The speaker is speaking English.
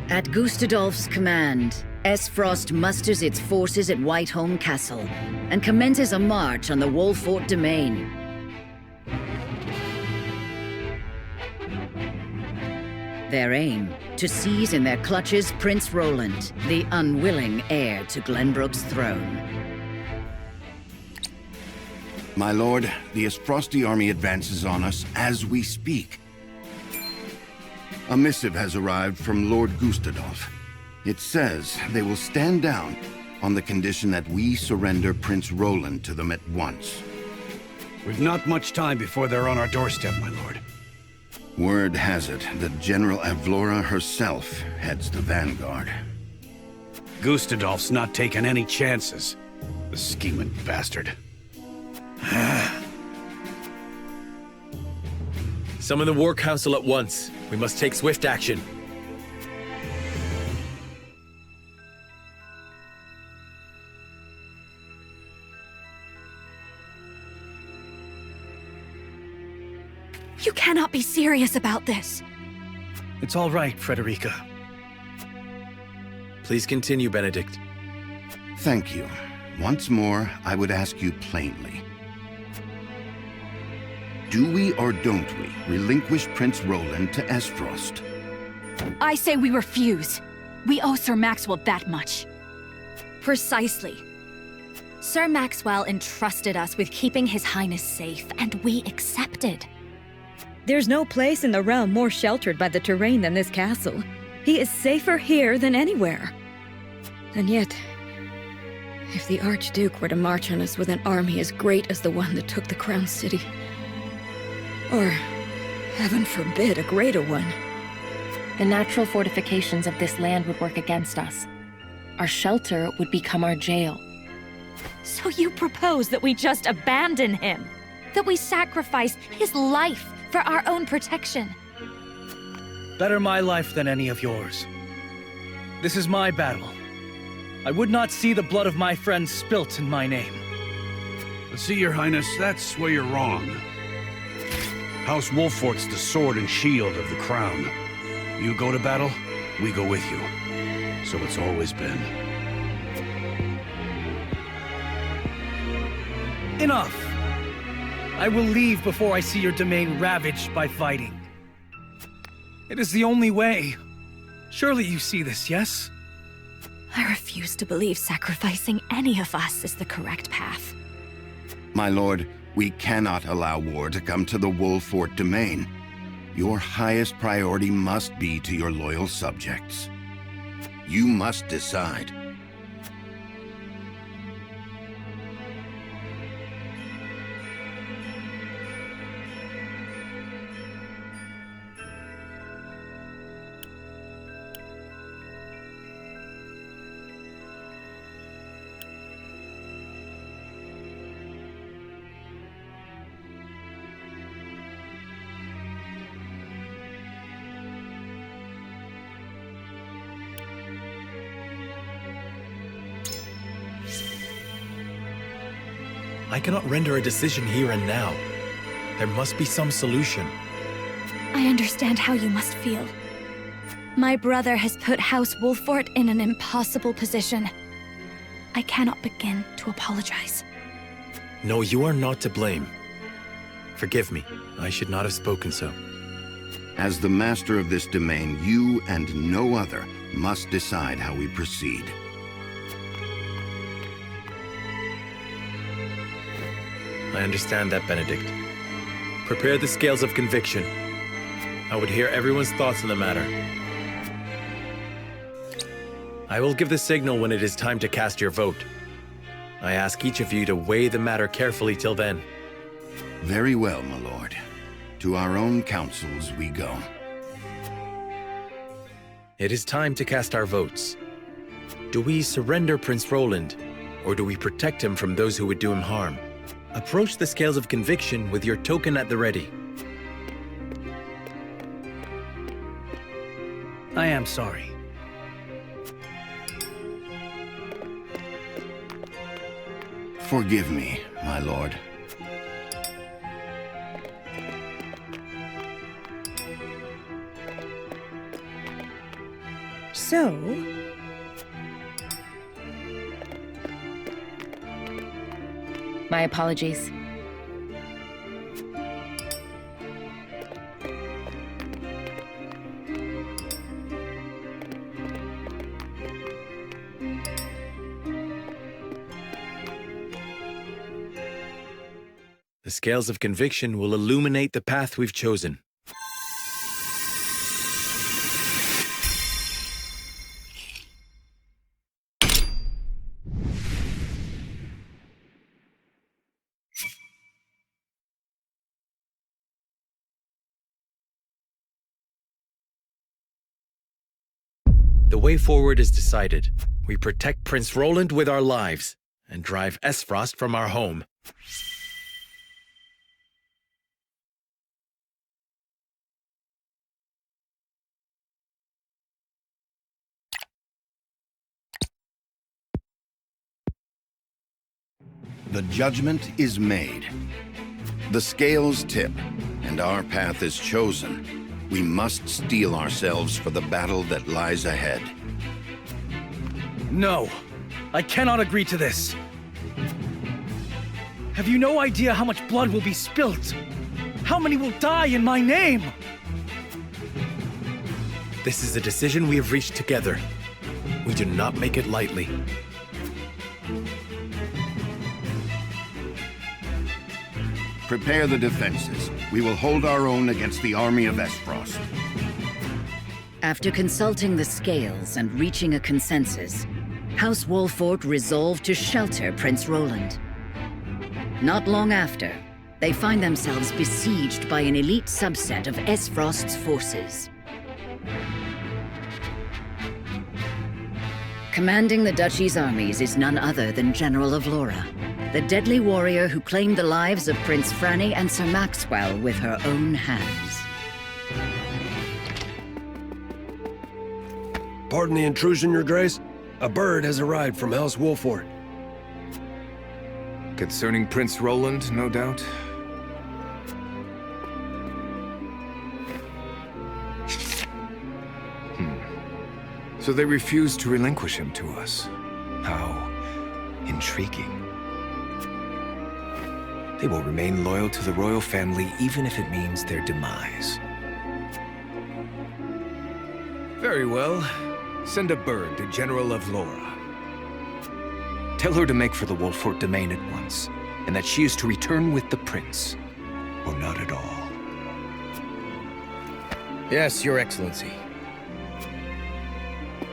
At Gustadolf's command, Esfrost musters its forces at Whiteholm Castle and commences a march on the Wolfort domain. Their aim, to seize in their clutches Prince Roland, the unwilling heir to Glenbrook's throne. My lord, the Esfrosti army advances on us as we speak. A missive has arrived from Lord Gustadolf. It says they will stand down on the condition that we surrender Prince Roland to them at once. We've not much time before they're on our doorstep, my lord. Word has it that General Avlora herself heads the vanguard. Gustadolf's not taking any chances. The scheming bastard. Summon the War Council at once. We must take swift action. You cannot be serious about this. It's all right, Frederica. Please continue, Benedict. Thank you. Once more, I would ask you plainly. Do we or don't we relinquish Prince Roland to Esfrost? I say we refuse. We owe Sir Maxwell that much. Precisely. Sir Maxwell entrusted us with keeping His Highness safe, and we accepted. There's no place in the realm more sheltered by the terrain than this castle. He is safer here than anywhere. And yet, if the Archduke were to march on us with an army as great as the one that took the Crown City, or, heaven forbid, a greater one, the natural fortifications of this land would work against us. Our shelter would become our jail. So you propose that we just abandon him? That we sacrifice his life for our own protection? Better my life than any of yours. This is my battle. I would not see the blood of my friends spilt in my name. See, Your Highness, that's where you're wrong. House Wolfort's the sword and shield of the crown. You go to battle, we go with you. So it's always been. Enough! I will leave before I see your domain ravaged by fighting. It is the only way. Surely you see this, yes? I refuse to believe sacrificing any of us is the correct path. My lord, we cannot allow war to come to the Wolfort domain. Your highest priority must be to your loyal subjects. You must decide. I cannot render a decision here and now. There must be some solution. I understand how you must feel. My brother has put House Wolfort in an impossible position. I cannot begin to apologize. No, you are not to blame. Forgive me. I should not have spoken so. As the master of this domain, you and no other must decide how we proceed. I understand that, Benedict. Prepare the scales of conviction. I would hear everyone's thoughts on the matter. I will give the signal when it is time to cast your vote. I ask each of you to weigh the matter carefully till then. Very well, my lord. To our own councils we go. It is time to cast our votes. Do we surrender Prince Roland, or do we protect him from those who would do him harm? Approach the scales of conviction with your token at the ready. I am sorry. Forgive me, my lord. So... My apologies. The scales of conviction will illuminate the path we've chosen. The way forward is decided. We protect Prince Roland with our lives and drive Esfrost from our home. The judgment is made. The scales tip, and our path is chosen. We must steel ourselves for the battle that lies ahead. No, I cannot agree to this. Have you no idea how much blood will be spilt? How many will die in my name? This is a decision we have reached together. We do not make it lightly. Prepare the defenses. We will hold our own against the army of Esfrost. After consulting the scales and reaching a consensus, House Wolfort resolved to shelter Prince Roland. Not long after, they find themselves besieged by an elite subset of Esfrost's forces. Commanding the Duchy's armies is none other than General of Laura, the deadly warrior who claimed the lives of Prince Franny and Sir Maxwell with her own hands. Pardon the intrusion, Your Grace. A bird has arrived from House Wolfort. Concerning Prince Roland, no doubt? So they refuse to relinquish him to us. How intriguing. They will remain loyal to the royal family even if it means their demise. Very well. Send a bird to General of Laura. Tell her to make for the Wolfort domain at once, and that she is to return with the prince, or not at all. Yes, Your Excellency.